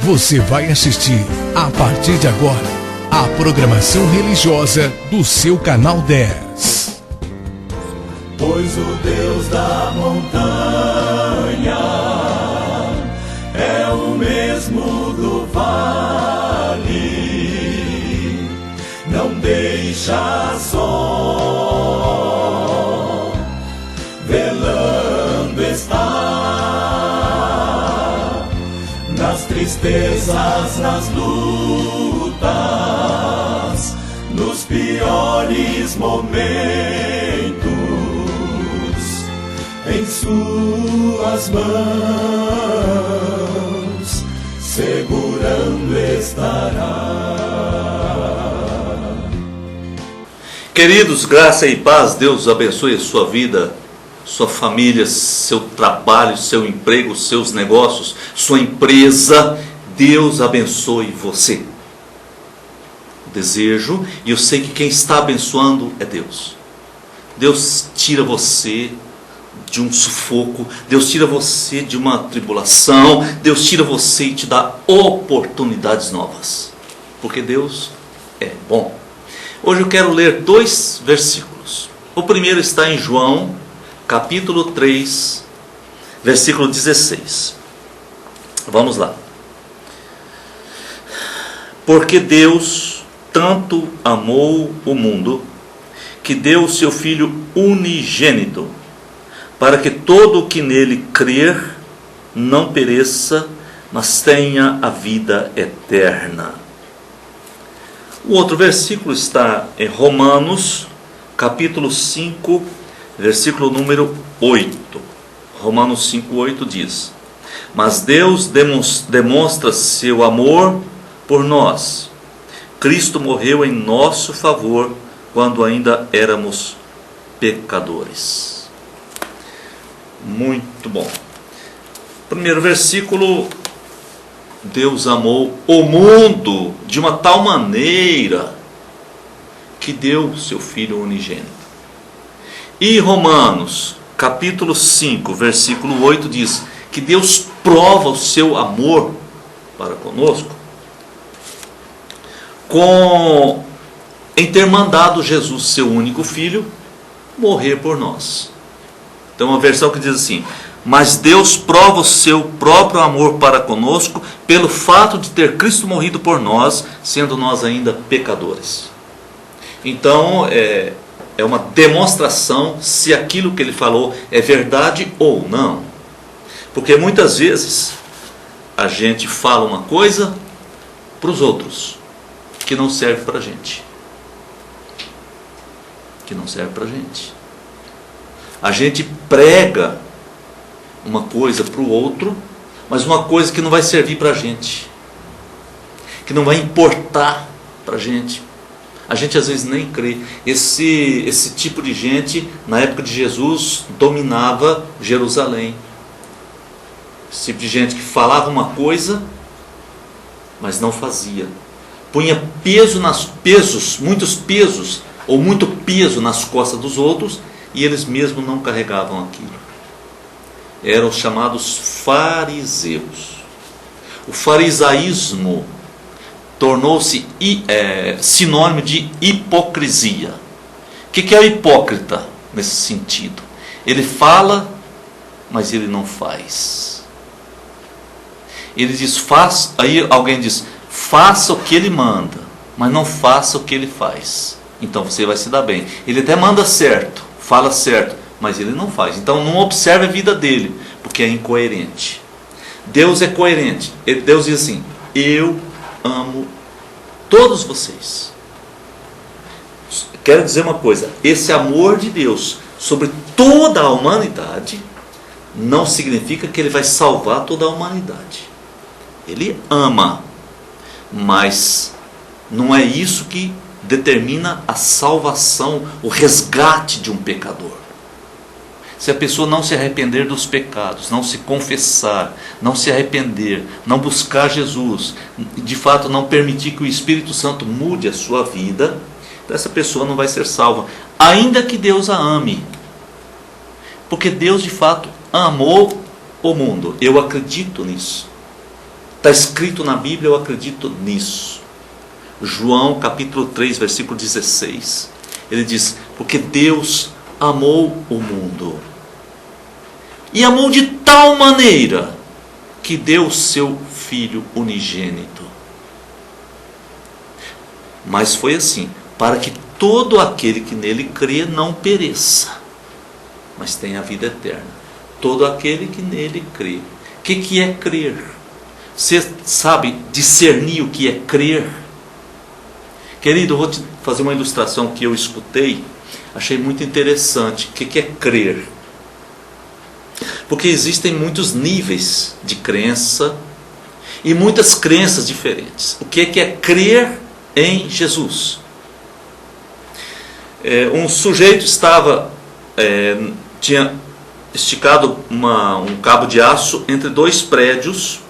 Você vai assistir, a partir de agora, a programação religiosa do seu canal 10. Pois o Deus da montanha é o mesmo do vale, não deixa só, velando está, nas tristezas, nas lutas, nos piores momentos, em suas mãos segurando estará. Queridos, graça e paz, Deus abençoe a sua vida, sua família, seu trabalho, seu emprego, seus negócios, sua empresa. Deus abençoe você. Desejo, e eu sei que quem está abençoando é Deus. Deus tira você de um sufoco, Deus tira você de uma tribulação, Deus tira você e te dá oportunidades novas, porque Deus é bom. Hoje eu quero ler 2 versículos. O primeiro está em João, capítulo 3, versículo 16. Vamos lá. Porque Deus tanto amou o mundo, que deu o seu Filho unigênito, para que todo o que nele crer não pereça, mas tenha a vida eterna. O outro versículo está em Romanos, capítulo 5, versículo número 8. Romanos 5, 8 diz: Mas Deus demonstra seu amor por nós. Cristo morreu em nosso favor quando ainda éramos pecadores. Muito bom. Primeiro versículo: Deus amou o mundo de uma tal maneira que deu seu Filho unigênito. E Romanos, capítulo 5, versículo 8 diz que Deus prova o seu amor para conosco em ter mandado Jesus, seu único Filho, morrer por nós. Tem uma versão que diz assim: mas Deus prova o seu próprio amor para conosco pelo fato de ter Cristo morrido por nós, sendo nós ainda pecadores. Então é uma demonstração se aquilo que ele falou é verdade ou não. Porque muitas vezes a gente fala uma coisa para os outros que não serve para a gente. Que não serve para a gente. A gente prega uma coisa para o outro, mas uma coisa que não vai servir para a gente, que não vai importar para a gente. A gente às vezes nem crê. Esse tipo de gente, na época de Jesus, dominava Jerusalém. Esse tipo de gente que falava uma coisa, mas não fazia. Punha muitos pesos, ou muito peso nas costas dos outros, e eles mesmos não carregavam aquilo. Eram os chamados fariseus. O farisaísmo tornou-se sinônimo de hipocrisia. O que é o hipócrita nesse sentido? Ele fala, mas ele não faz. Ele diz, aí alguém diz, faça o que ele manda, mas não faça o que ele faz. Então você vai se dar bem. Ele até manda certo, fala certo, mas ele não faz. Então não observe a vida dele, porque é incoerente. Deus é coerente. Deus diz assim: eu amo todos vocês. Quero dizer uma coisa: esse amor de Deus sobre toda a humanidade não significa que ele vai salvar toda a humanidade. Ele ama, mas não é isso que determina a salvação, o resgate de um pecador. Se a pessoa não se arrepender dos pecados, não se confessar, não se arrepender, não buscar Jesus, de fato não permitir que o Espírito Santo mude a sua vida, essa pessoa não vai ser salva, ainda que Deus a ame. Porque Deus de fato amou o mundo. Eu acredito nisso. Está escrito na Bíblia, eu acredito nisso. João capítulo 3, versículo 16. Ele diz: porque Deus amou o mundo, e amou de tal maneira que deu o seu Filho unigênito. Mas foi assim, para que todo aquele que nele crê não pereça, mas tenha a vida eterna. Todo aquele que nele crê. O que é crer? Você sabe discernir o que é crer? Querido, eu vou te fazer uma ilustração que eu escutei, achei muito interessante. O que é crer? Porque existem muitos níveis de crença e muitas crenças diferentes. O que é crer em Jesus? Um sujeito tinha esticado um cabo de aço entre dois prédios,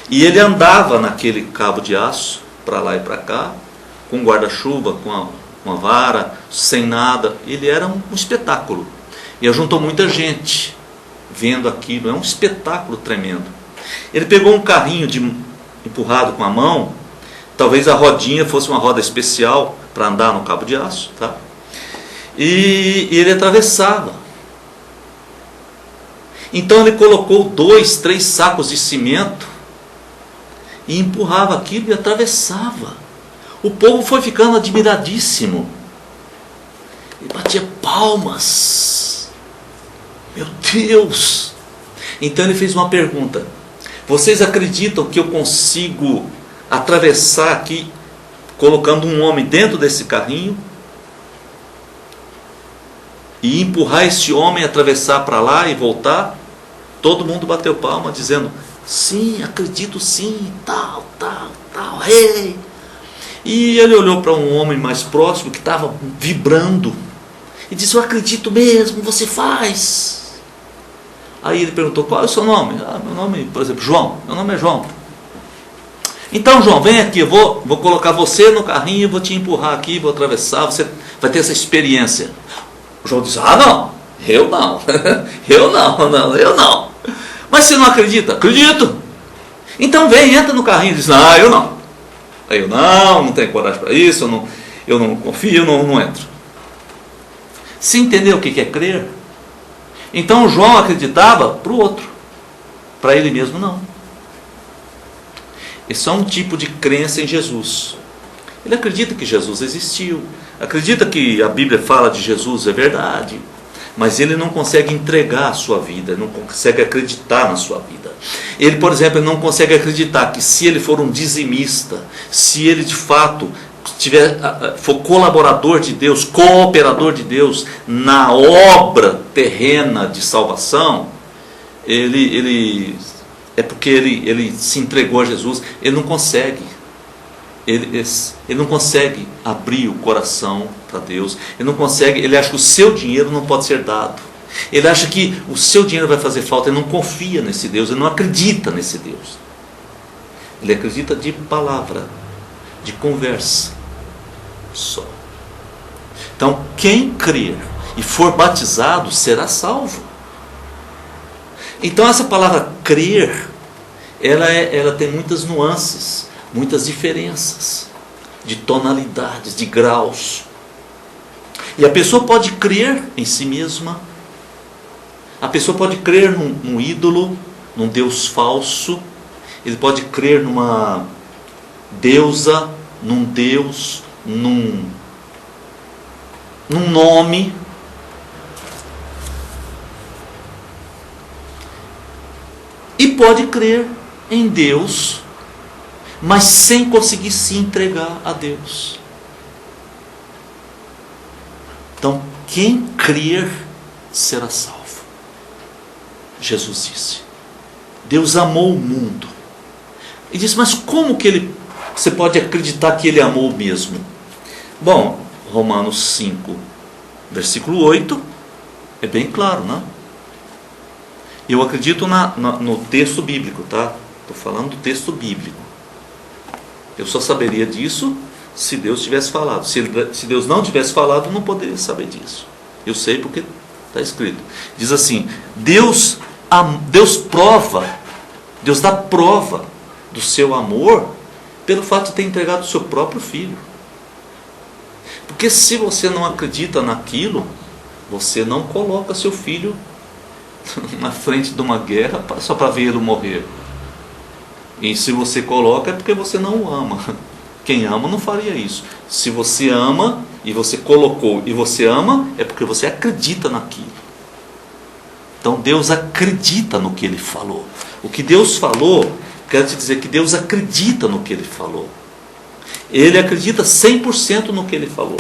e ele andava naquele cabo de aço para lá e para cá, com um guarda-chuva, com uma vara, sem nada. Ele era um espetáculo, e juntou muita gente vendo aquilo. É um espetáculo tremendo. Ele pegou um carrinho empurrado com a mão, talvez a rodinha fosse uma roda especial para andar no cabo de aço, tá? E ele atravessava. Então ele colocou 2, 3 sacos de cimento e empurrava aquilo e atravessava. O povo foi ficando admiradíssimo e batia palmas. Meu Deus! Então ele fez uma pergunta: vocês acreditam que eu consigo atravessar aqui colocando um homem dentro desse carrinho e empurrar esse homem, atravessar para lá e voltar? Todo mundo bateu palma dizendo: sim, acredito sim, tal, rei. E ele olhou para um homem mais próximo que estava vibrando e disse: eu acredito mesmo, você faz. Aí ele perguntou: qual é o seu nome? Meu nome, por exemplo, João. Meu nome é João. Então, João, vem aqui, eu vou colocar você no carrinho, vou te empurrar aqui, vou atravessar, você vai ter essa experiência. O João disse: não, eu não, eu não. Mas você não acredita? Acredito. Então vem, entra no carrinho. Ele diz: eu não. Eu não tenho coragem para isso, eu não confio, não entro. Você entendeu o que é crer? Então o João acreditava para o outro, para ele mesmo não. Esse é um tipo de crença em Jesus. Ele acredita que Jesus existiu, acredita que a Bíblia fala de Jesus, é verdade, mas ele não consegue entregar a sua vida, não consegue acreditar na sua vida. Ele, por exemplo, não consegue acreditar que se ele for um dizimista, se ele de fato for colaborador de Deus, cooperador de Deus na obra terrena de salvação, é porque ele se entregou a Jesus. Ele não consegue. Ele não consegue abrir o coração para Deus. Ele não consegue. Ele acha que o seu dinheiro não pode ser dado. Ele acha que o seu dinheiro vai fazer falta. Ele não confia nesse Deus. Ele não acredita nesse Deus. Ele acredita de palavra, de conversa só. Então, quem crer e for batizado será salvo. Então, essa palavra crer, ela tem muitas nuances, muitas diferenças de tonalidades, de graus. E a pessoa pode crer em si mesma, a pessoa pode crer num ídolo, num Deus falso, ele pode crer numa deusa, num Deus, num nome. E pode crer em Deus, mas sem conseguir se entregar a Deus. Então, quem crer será salvo. Jesus disse: Deus amou o mundo. E disse: mas como que você pode acreditar que ele amou mesmo? Bom, Romanos 5, versículo 8, é bem claro, né? Eu acredito no texto bíblico, tá? Estou falando do texto bíblico. Eu só saberia disso se Deus tivesse falado. Se Deus não tivesse falado, eu não poderia saber disso. Eu sei porque está escrito. Diz assim: Deus prova, Deus dá prova do seu amor pelo fato de ter entregado o seu próprio filho. Porque se você não acredita naquilo, você não coloca seu filho na frente de uma guerra só para ver ele morrer. E se você coloca é porque você não o ama. Quem ama não faria isso. Se você ama e você colocou e você ama, é porque você acredita naquilo. Então Deus acredita no que Ele falou. O que Deus falou, quero te dizer que Deus acredita no que Ele falou. Ele acredita 100% no que Ele falou.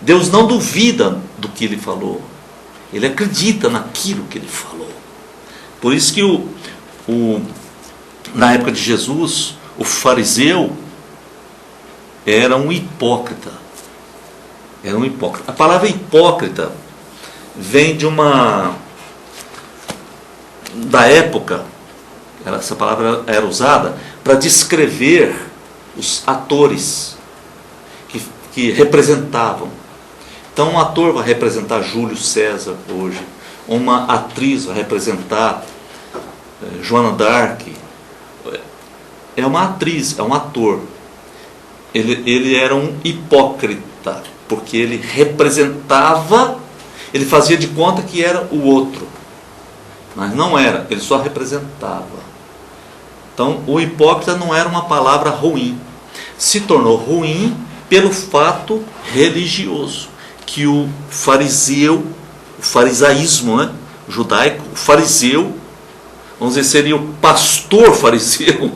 Deus não duvida do que Ele falou. Ele acredita naquilo que Ele falou. Por isso que na época de Jesus, o fariseu era um hipócrita. Era um hipócrita. A palavra hipócrita vem da época, essa palavra era usada para descrever os atores que representavam. Então um ator vai representar Júlio César hoje, uma atriz vai representar Joana d'Arc. É uma atriz, é um ator. Ele era um hipócrita, porque ele representava, ele fazia de conta que era o outro, mas não era, ele só representava. Então o hipócrita não era uma palavra ruim, se tornou ruim pelo fato religioso, que o fariseu, o farisaísmo, né, judaico, o fariseu, vamos dizer, seria o pastor fariseu,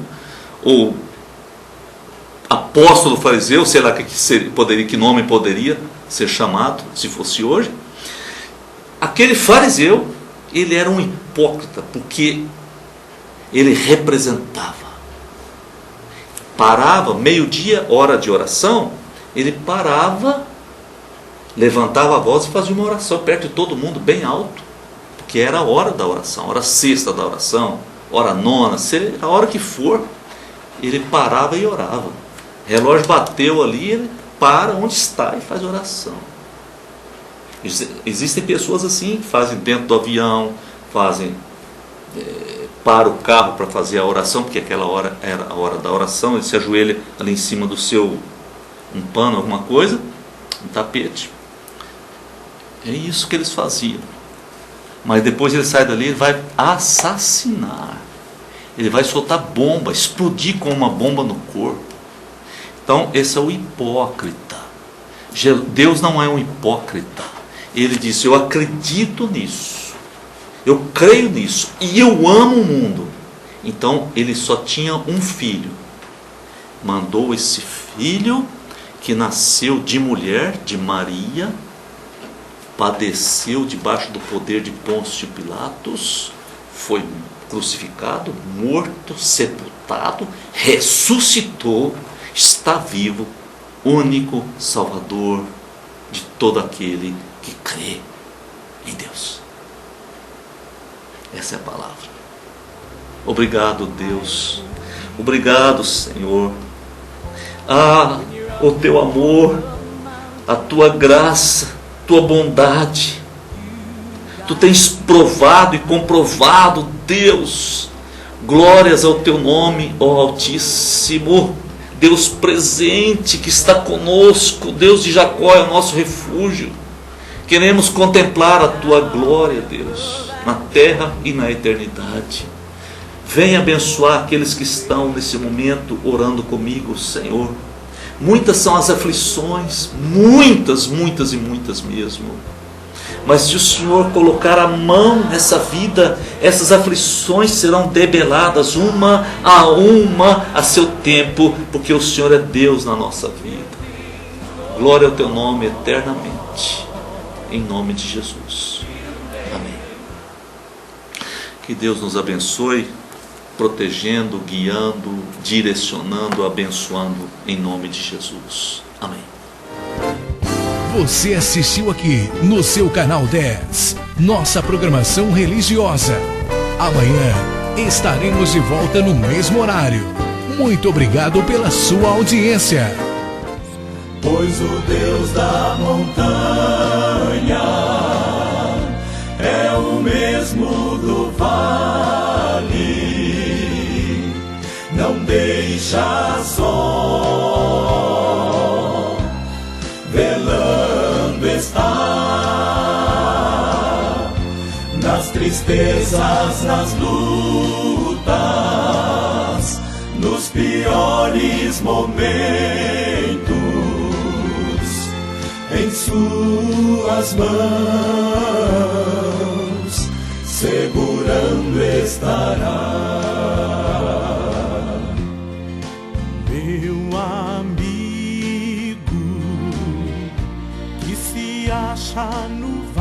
ou apóstolo fariseu, sei lá que nome poderia ser chamado, se fosse hoje. Aquele fariseu, ele era um hipócrita, porque ele representava. Parava, meio-dia, hora de oração, ele parava, levantava a voz e fazia uma oração perto de todo mundo, bem alto, porque era a hora da oração, hora sexta da oração, hora nona, seja a hora que for, ele parava e orava. O relógio bateu ali, ele para onde está e faz oração. Existem pessoas assim, que fazem dentro do avião, para o carro para fazer a oração, porque aquela hora era a hora da oração, ele se ajoelha ali em cima do seu, um pano, alguma coisa, um tapete. É isso que eles faziam. Mas depois ele sai dali, ele vai assassinar. Ele vai soltar bomba, explodir com uma bomba no corpo. Então, esse é o hipócrita. Deus não é um hipócrita. Ele disse: eu acredito nisso, eu creio nisso, e eu amo o mundo. Então, ele só tinha um filho. Mandou esse filho, que nasceu de mulher, de Maria, padeceu debaixo do poder de Pôncio Pilatos, foi crucificado, morto, sepultado, ressuscitou, está vivo, único Salvador de todo aquele que crê em Deus. Essa é a palavra. Obrigado, Deus. Obrigado, Senhor. O teu amor, a tua graça, tua bondade. Tu tens provado e comprovado, Deus. Glórias ao teu nome, ó Altíssimo. Deus presente que está conosco, Deus de Jacó é o nosso refúgio. Queremos contemplar a tua glória, Deus, na terra e na eternidade. Venha abençoar aqueles que estão nesse momento orando comigo, Senhor. Muitas são as aflições, muitas, muitas e muitas mesmo. Mas se o Senhor colocar a mão nessa vida, essas aflições serão debeladas uma a seu tempo, porque o Senhor é Deus na nossa vida. Glória ao teu nome eternamente, em nome de Jesus. Amém. Que Deus nos abençoe, protegendo, guiando, direcionando, abençoando, em nome de Jesus. Amém. Você assistiu aqui no seu canal 10, nossa programação religiosa. Amanhã estaremos de volta no mesmo horário. Muito obrigado pela sua audiência. Pois o Deus da montanha é o mesmo do vale, deixa só, velando está nas tristezas, nas lutas, nos piores momentos, em suas mãos segurando estará. Meu amigo que se acha no